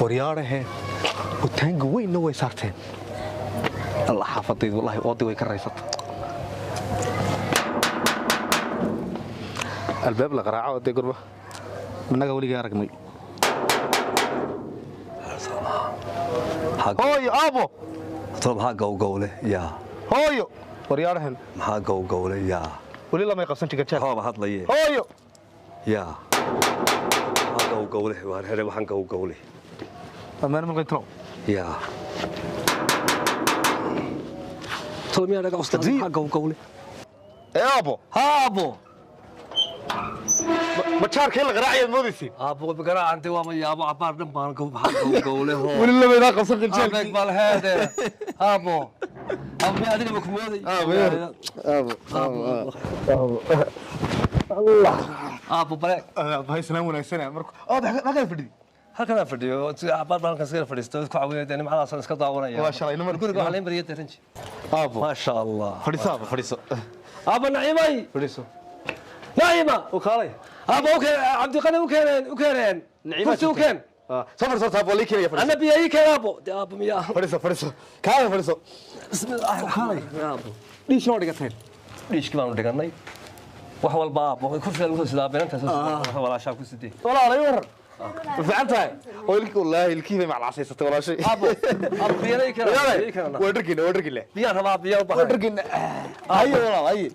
waryaarahe utaanga weynna way saarteen alla xaafadaydu wallahi oodi way ka raysata albaab la qaraaco de gurba managa waliga aragnay hooyo abo طب ها قوقوله يا hooyo waryaarahan ها قوقوله يا wali lama qabsan tiga jeer هو هاد ليه hooyo يا ها قوقوله وهرهره waxaan قوقوله amaan ma qeytro يا طب يا رجع استاذ ها قوقوله abo ها ابو ma jaarkay la qaraaciyo moodisi ابو بقرا انت وما يا ابو عبار دبان قوقوله هو wali lama ina qabsan tiga عندك مال هذا ابو ابو ادري مكمودي ابو بريك bay salaam wanaagsan marka naga fadhidi halkan fadhiyo abaar halkan iska fadhiisto ku caawinayaan macnaha iska daawanaya waa shalay numar guriga waxaa leen bariyay ranji abo ma sha Allah fadhiso ابو نعيمي fadhiso نعيمه وكالي ابو عبد القادر وكيرين نعيمه وكان سفر صوت ابو لي كيا انا بيي كان ابو ابو مياه fadhiso kaale fadhiso بسم الله وكالي يا ابو ليش نو dhigateen ليش كمان dhiganay wax walba abo ku filan ku sida beenanta soo wala shaab ku sidii walaalay war fiicantahay wallahi ilkiiba ma calaasaysato wala shay ابو بيي كان ودركنا بيا ربا بيا ودركنا ayo walaal ayo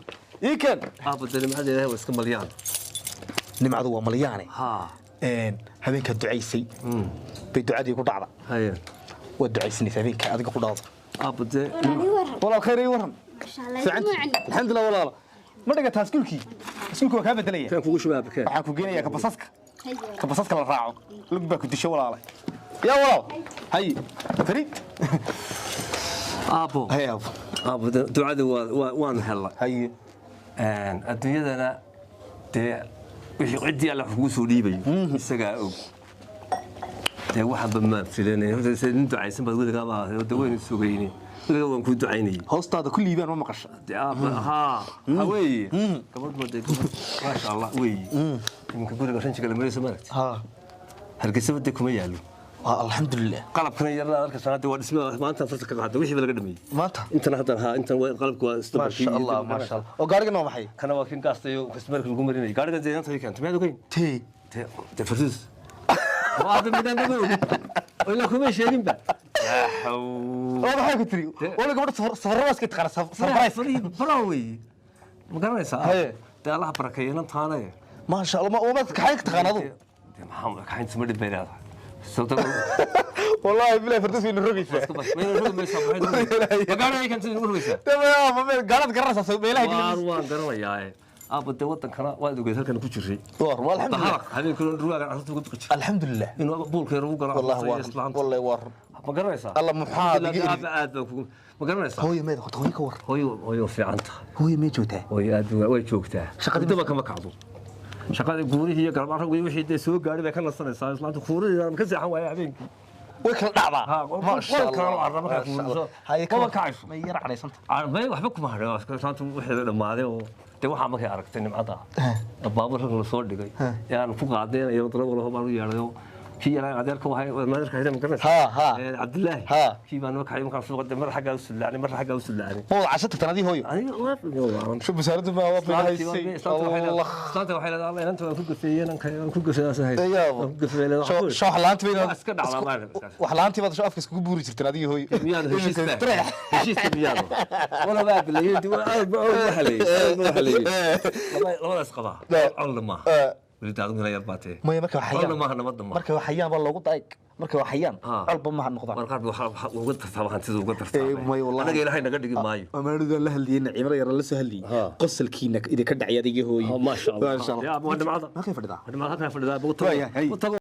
ikan ابو دل ما هذا هو iska malyan nimcadu waa malyaane ha habeenka ducaysay bay ducadii ku dhacda haye waa ducaysnay habeenka adiga ku dhacdo ابو ده walaal khayr iyo waran alxamdulillah walaal ma dhiga taaskulkii iskuulku waa ka bedelaya كان kugu shabaabka waxaan ku geenayaa ka basaska la raaco lug baa ku disho walaalay yaa walaal hay farid ابو hay abo ابو ducada waan helay hay adduunyadana dee wixii cidii alla kugu soo dhiibayo isagaa og dee waxba ma filanay horta sidii ducaysan baad wadaga baa daweyn sugayni wadaga waan ku ducaynay hoostaada ku liibaan ma maqasho ha hawey gabadh baday ma sha Allah wey imka guriga ranjiga la marayso maaragtay ha hargeysa baday kuma yaalo alxamdulillah qalabkana yarna halka sanada waa dhismo maanta farta ka qaado wixii laga dhameeyay maanta intan hadda ha intan qalabku waa ma sha Allah oo gaariga noo maxay kana waa kin gaastayo customer lagu marinay gaariga deegaanka ay keento meedo geyn te fartus waad midaan dhago wala kuma sheegin ba oo maxay ku tiri wala gabadha safarraas ka taqara surprise farawi ma garanaysaa taa Allah barakeeyna taanay ma sha Allah ma ka xay ka taqaanado maxamed ka xinta ma dhibayna صوتك والله بلا فردوس من الرقيسه وين الرقم ما يسمح ما قال لي كنت نقول ويسا تمام ما قالت قرصه بيلها وان قرنيا ابو دي ودن كنا واد اوغيس halkan ku jiray war والحمد لله habeen kale ruuga arrintu ku jiray الحمد لله inuu boolka yar ugu garo والله war ma garanaysaa الله محاد aad ma garanaysaa hooyo meed horta hooyo ka war hooyo fiicanta hooyo meed joogtaa hooyo aad way joogtaa shaqada kama kacdo shaqada guurihii iyo garbaha wixii de soo gaaray bay ka nasanaysaa islaanta kuurida ka seexan waaya habeenkii way kala dhacdaa ma sha Allah arraba ka kuuriso hay ka kacayso ma yar cadaysanta arbay waxba kuma hadhay islaanta wixii dhamaaday oo de waxa markay aragtay nimcada baabuur la soo dhigay yaan ku qaadeen iyo darabo loo baan u yeeray kii yaraan adeerka wahay maadarka hayda ma garanaysaa ha Abdullahi kii baan markaa markaa soo qaday mar xagga u sulaacnay mar xagga u sulaacnay oo cashada tanadii hooyo aniga waa شوف بسارته ما هو بينهايسي الله استانت waxay leedahay inta waan ku gafeeyeen aan ku gafeeyay ku gafeeyay شو xalaanti bayna iska dhacda ma wax laanti baad soo afka isku buuri jirteen adiga hooyo miyaad heshiis miyaad wala baa bilayeen waxa leeyahay labadaas qaba Allah ma وليد من يا باتي ما marka waxayaan ma nabad ma marka waxayaan baa loogu daayg marka waxayaan qalba ma noqdaan marka waxa ugu tartaba hantida ugu tartaba may wallahi anaga ilaahay naga dhigi maayo amaanadu la haliyeen ciimada yar la soo haliyay qosolkiina idin ka dhacay adiga hooyo ma sha Allah ya waa dhimacada ma ka fadhidaa dhimacada ka fadhidaa